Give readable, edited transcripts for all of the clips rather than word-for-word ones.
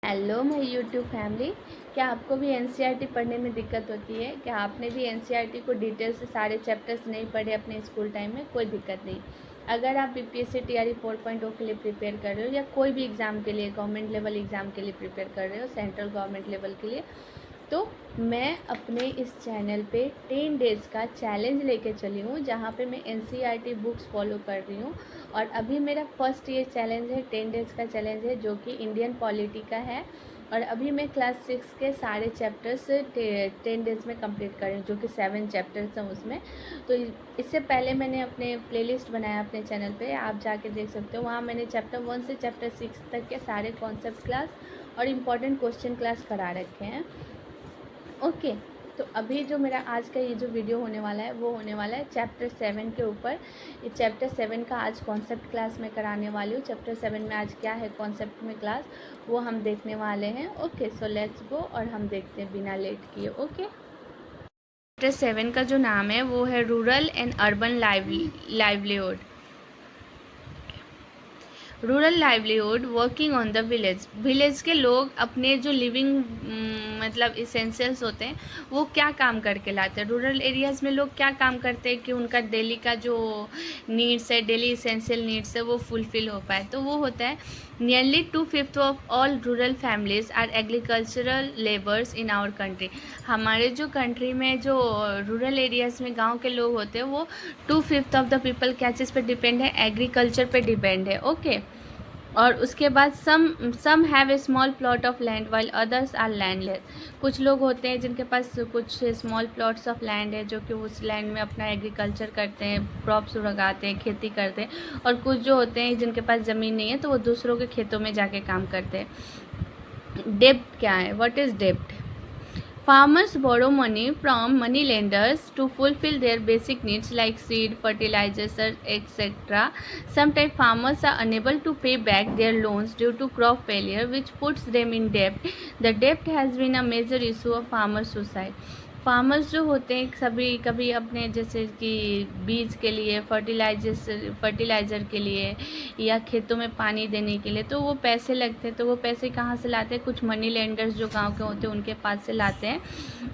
Hello my YouTube family. क्या आपको भी एनसीईआरटी पढ़ने में दिक्कत होती है? क्या आपने भी एनसीईआरटी को डिटेल से सारे चैप्टर्स नहीं पढ़े अपने स्कूल टाइम में? कोई दिक्कत नहीं। अगर आप बीपीएससी टीआरई 4.0 के लिए प्रिपेयर कर रहे हो या कोई भी एग्ज़ाम के लिए, गवर्नमेंट लेवल एग्ज़ाम के लिए प्रिपेयर कर रहे हो, सेंट्रल गवर्नमेंट लेवल के लिए, तो मैं अपने इस चैनल पे 10 डेज़ का चैलेंज लेके चली हूँ, जहाँ पे मैं एनसीईआरटी बुक्स फॉलो कर रही हूँ। और अभी मेरा फर्स्ट ये चैलेंज है, 10 डेज़ का चैलेंज है, जो कि इंडियन पॉलिटी का है। और अभी मैं क्लास 6 के सारे चैप्टर्स 10 डेज़ में कंप्लीट कर रही हूँ, जो कि 7 चैप्टर्स हैं उसमें। तो इससे पहले मैंने अपने प्लेलिस्ट बनाया अपने चैनल पे, आप जाके देख सकते हो। वहाँ मैंने चैप्टर 1 से चैप्टर 6 तक के सारे कॉन्सेप्ट क्लास और इम्पॉर्टेंट क्वेश्चन क्लास करा रखे हैं। ओके, तो अभी जो मेरा आज का ये जो वीडियो होने वाला है वो होने वाला है चैप्टर 7 के ऊपर। ये चैप्टर 7 का आज कॉन्सेप्ट क्लास मैं कराने वाली हूँ। चैप्टर 7 में आज क्या है कॉन्सेप्ट में क्लास, वो हम देखने वाले हैं। ओके, सो लेट्स गो और हम देखते हैं बिना लेट किए। ओके, चैप्टर 7 का जो नाम है वो है rural and urban livelihood. Rural livelihood working on the village. Village के लोग अपने जो लिविंग मतलब इसेंशियल्स होते हैं वो क्या काम करके लाते हैं। रूरल एरियाज़ में लोग क्या काम करते हैं कि उनका डेली का जो नीड्स है, डेली इसेंशियल नीड्स है, वो फुलफ़िल हो पाए। तो वो होता है nearly 2/5 of all rural families are agricultural labours in our country. हमारे जो कंट्री में जो रूरल एरियाज़ में गाँव के लोग होते हैं वो 2/5 ऑफ द पीपल क्या चीज़ पे डिपेंड है, एग्रीकल्चर पे डिपेंड है। ओके, और उसके बाद some have a small plot of land while others are landless. कुछ लोग होते हैं जिनके पास कुछ स्मॉल प्लॉट्स ऑफ लैंड है, जो कि उस लैंड में अपना एग्रीकल्चर करते हैं, क्रॉप्स उगाते हैं, खेती करते हैं। और कुछ जो होते हैं जिनके पास ज़मीन नहीं है तो वो दूसरों के खेतों में जाके काम करते हैं। डेब्ट क्या है? व्हाट इज़ डेब्ट? Farmers borrow money from money lenders to fulfill their basic needs like seed, fertilizers, etc. Sometimes farmers are unable to pay back their loans due to crop failure, which puts them in debt. The debt has been a major issue of farmer suicide. Farmers जो होते हैं सभी कभी अपने जैसे कि बीज के लिए, फर्टिलाइज़र के लिए या खेतों में पानी देने के लिए तो वो पैसे लगते हैं। तो वो पैसे कहाँ से लाते हैं? कुछ मनी लेंडर्स जो गांव के होते हैं उनके पास से लाते हैं।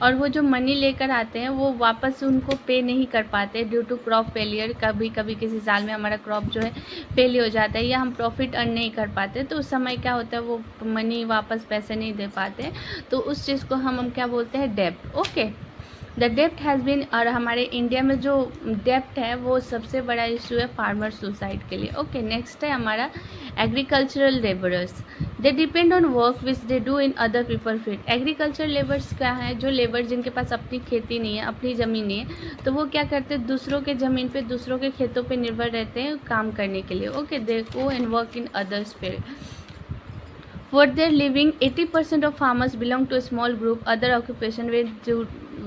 और वो जो मनी लेकर आते हैं वो वापस उनको पे नहीं कर पाते ड्यू टू क्रॉप फेलियर। कभी कभी किसी साल में हमारा क्रॉप जो है फेल हो जाता है या हम प्रॉफिट अर्न नहीं कर पाते, तो उस समय क्या होता है वो मनी वापस पैसे नहीं दे पाते। तो उस चीज़ को हम क्या बोलते हैं? डेब्ट। Okay, the dept has been, और हमारे इंडिया में जो डेप्ट है वो सबसे बड़ा इशू है फार्मर सुसाइड के लिए। ओके, नेक्स्ट है हमारा agricultural labourers. They depend on work which they do in other people field. Agriculture labours क्या है? जो लेबर जिनके पास अपनी खेती नहीं है, अपनी ज़मीन नहीं है, तो वो क्या करते हैं? दूसरों के ज़मीन पे, दूसरों के खेतों पे निर्भर रहते हैं काम करने के लिए। Okay, they go and work in others field for their living. 80% of farmers belong to a small group. Other occupation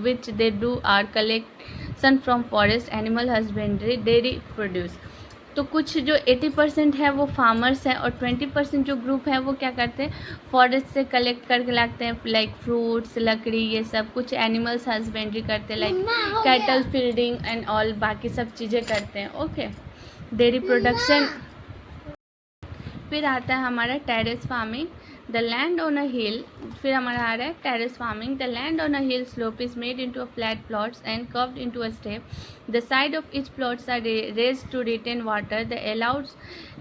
which they do are collection from forest, animal husbandry, dairy produce. तो कुछ जो 80% है वो farmers हैं और 20% जो group है वो क्या करते हैं? फॉरेस्ट से कलेक्ट करके लाते हैं, लाइक फ्रूट्स, लकड़ी, ये सब। कुछ एनिमल्स हस्बेंड्री करते हैं, like cattle fielding and all, बाकी सब चीज़ें करते हैं। Okay, dairy production. फिर आता है हमारा terrace farming. The land on a hill. फिर हमारा आ रहा है terrace farming. The land on a hill slope is made into a flat plots and curved into a step. The side of each plots are raised to retain water.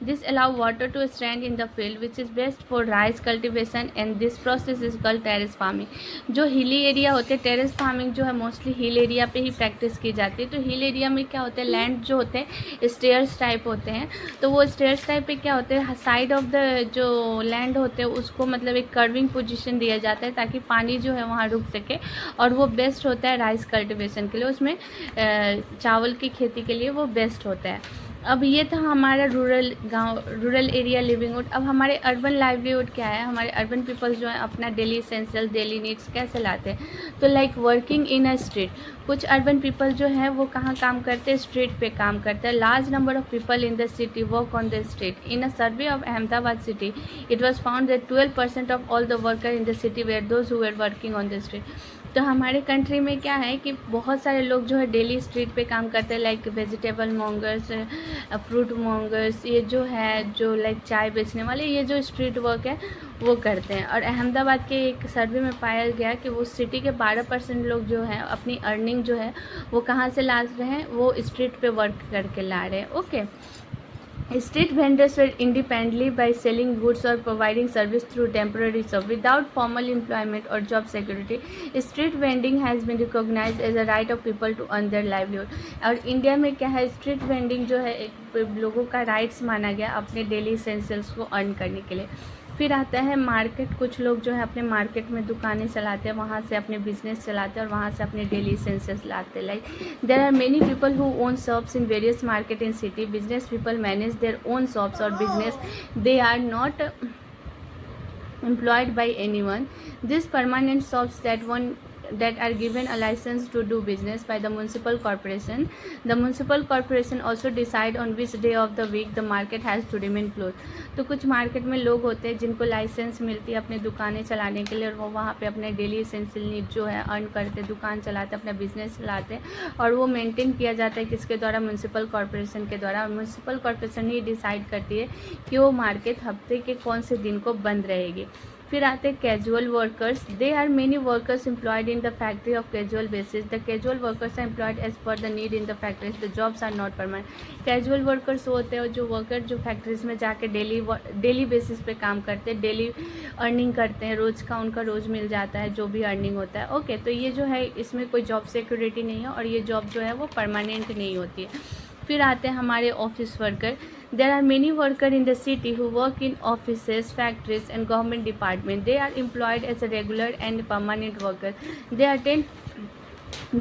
This allow water to stand in the field, which is best for rice cultivation, and this process is called terrace farming. जो hilly area होते हैं, terrace farming जो है mostly hill area पे ही practice की जाती है। तो हिल एरिया में क्या होता है? लैंड जो होते हैं स्टेयर्स टाइप होते हैं। तो वो स्टेयर्स टाइप पे क्या होते हैं? साइड ऑफ द जो लैंड होते हैं उसको मतलब एक कर्विंग पोजीशन दिया जाता है ताकि पानी जो है वहाँ रुक सके। और वो बेस्ट होता है राइस कल्टिवेशन के लिए, उसमें चावल की खेती के लिए वो बेस्ट होता है। अब ये था हमारा रूरल एरिया लिविंगहुड। अब हमारे अर्बन लाइवलीहुड क्या है? हमारे अर्बन पीपल्स जो है अपना डेली एसेंशियल, डेली नीड्स कैसे लाते हैं? तो like working in a street. कुछ अर्बन पीपल जो है वो कहाँ काम करते हैं? स्ट्रीट पे काम करते हैं। Large number of people in the city work on the street. In a survey of Ahmedabad city it was found that 12% of all the worker in the city where those who were working on the street. तो हमारे country में क्या है कि बहुत सारे लोग जो है डेली स्ट्रीट पे काम करते हैं, like vegetable mongers, fruit mongers, ये जो है जो लाइक चाय बेचने वाले, ये जो स्ट्रीट वर्क है वो करते हैं। और अहमदाबाद के एक सर्वे में पाया गया कि वो सिटी के 12% लोग जो है अपनी अर्निंग जो है वो कहाँ से ला रहे हैं, वो स्ट्रीट पे वर्क करके ला रहे हैं। Okay, street vendors were independently by selling goods or providing service through temporary job without formal employment or job security. Street vending has been recognized as a right of people to earn their livelihood. और India में क्या है, street vending जो है एक लोगों का rights माना गया अपने डेली इसेंशियल्स को अर्न करने के लिए। फिर आता है मार्केट। कुछ लोग जो है अपने मार्केट में दुकानें चलाते हैं, वहाँ से अपने बिजनेस चलाते हैं और वहाँ से अपने डेली इसेंशियल्स लाते हैं। Like there are many people who own shops in various market in city. Business people manage their own shops और business, they are not employed by anyone. These permanent shops that are given a license to do business by the municipal corporation. The municipal corporation also decide on which day of the week the market has to remain closed. तो कुछ market में लोग होते हैं जिनको licence मिलती है अपनी दुकानें चलाने के लिए, और वो वहाँ पे अपने डेली एसेंशियल नीड जो है अर्न करते, दुकान चलाते, अपना बिजनेस चलाते हैं, और वो मेंटेन किया जाता है किसके द्वारा, म्यूनसिपल कॉर्पोरेशन के द्वारा। और म्यूनसिपल कॉर्पोरेशन ही डिसाइड करती है कि वो मार्केट हफ्ते के कौन से दिन को बंद रहेगी। फिर आते हैं casual workers. They are many workers employed in the factory of casual basis. The casual workers are employed as per the need in the factories. The jobs are not permanent. Casual workers होते हैं जो worker जो factories में जाके daily basis पे काम करते हैं, डेली अर्निंग करते हैं, रोज़ का उनका रोज़ मिल जाता है जो भी अर्निंग होता है। ओके, तो ये जो है इसमें कोई जॉब सिक्योरिटी नहीं है और ये जॉब जो है वो परमानेंट नहीं होती है। फिर आते हैं हमारे office worker. There are many worker in the city who work in offices, factories and government department. They are employed as a regular and permanent worker. They attend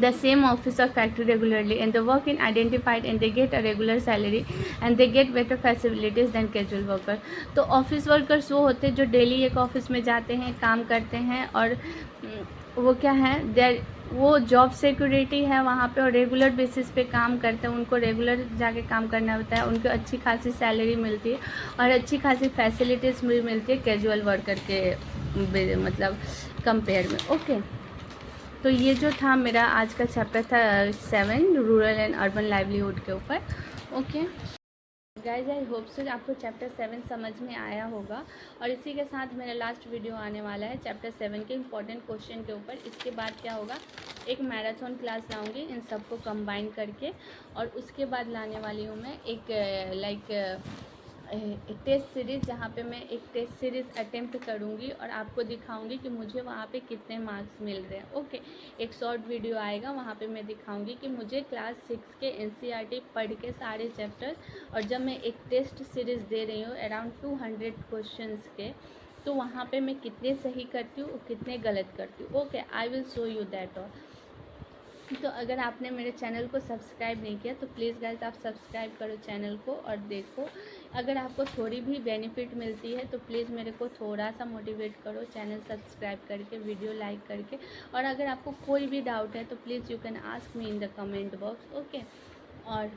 the same office or factory regularly and they work in identified and they get a regular salary and they get better facilities than casual worker. तो office workers वो होते हैं जो daily एक office में जाते हैं, काम करते हैं, और वो क्या है, देर वो जॉब सिक्योरिटी है वहाँ पे, और रेगुलर बेसिस पे काम करते हैं, उनको रेगुलर जाके काम करना होता है, उनको अच्छी खासी सैलरी मिलती है और अच्छी खासी फैसिलिटीज़ भी मिलती है कैजुअल वर्कर के मतलब कंपेयर में। ओके, तो ये जो था मेरा आज का चैप्टर था 7 रूरल एंड अर्बन लाइवलीहुड के ऊपर। Okay guys, I hope so आपको चैप्टर 7 समझ में आया होगा। और इसी के साथ मेरा लास्ट वीडियो आने वाला है चैप्टर 7 के इंपॉर्टेंट क्वेश्चन के ऊपर। इसके बाद क्या होगा, एक मैराथन क्लास लाऊंगी इन सबको कंबाइन करके, और उसके बाद लाने वाली हूँ मैं एक टेस्ट सीरीज़, जहाँ पे मैं एक टेस्ट सीरीज़ अटेम्प्ट करूँगी और आपको दिखाऊंगी कि मुझे वहाँ पे कितने मार्क्स मिल रहे हैं। ओके, एक शॉर्ट वीडियो आएगा, वहाँ पे मैं दिखाऊंगी कि मुझे क्लास 6 के NCERT पढ़ के सारे चैप्टर, और जब मैं एक टेस्ट सीरीज़ दे रही हूँ अराउंड 200 क्वेश्चंस के, तो वहाँ पे मैं कितने सही करती हूँ और कितने गलत करती हूँ। Okay, I will show you that all. तो अगर आपने मेरे चैनल को सब्सक्राइब नहीं किया तो प्लीज़ गाइस आप सब्सक्राइब करो चैनल को और देखो। अगर आपको थोड़ी भी बेनिफिट मिलती है तो प्लीज़ मेरे को थोड़ा सा मोटिवेट करो चैनल सब्सक्राइब करके, वीडियो लाइक करके। और अगर आपको कोई भी डाउट है तो please you can ask me in the comment box. Okay, और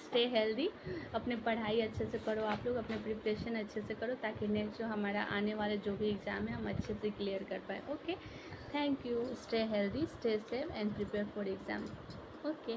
स्टे हेल्दी, अपने पढ़ाई अच्छे से करो, आप लोग अपने प्रिपरेशन अच्छे से करो, ताकि नेक्स्ट जो हमारा आने वाले जो भी एग्ज़ाम है हम अच्छे से क्लियर कर पाए। Okay, thank you, stay healthy, stay safe and prepare for exam. Okay.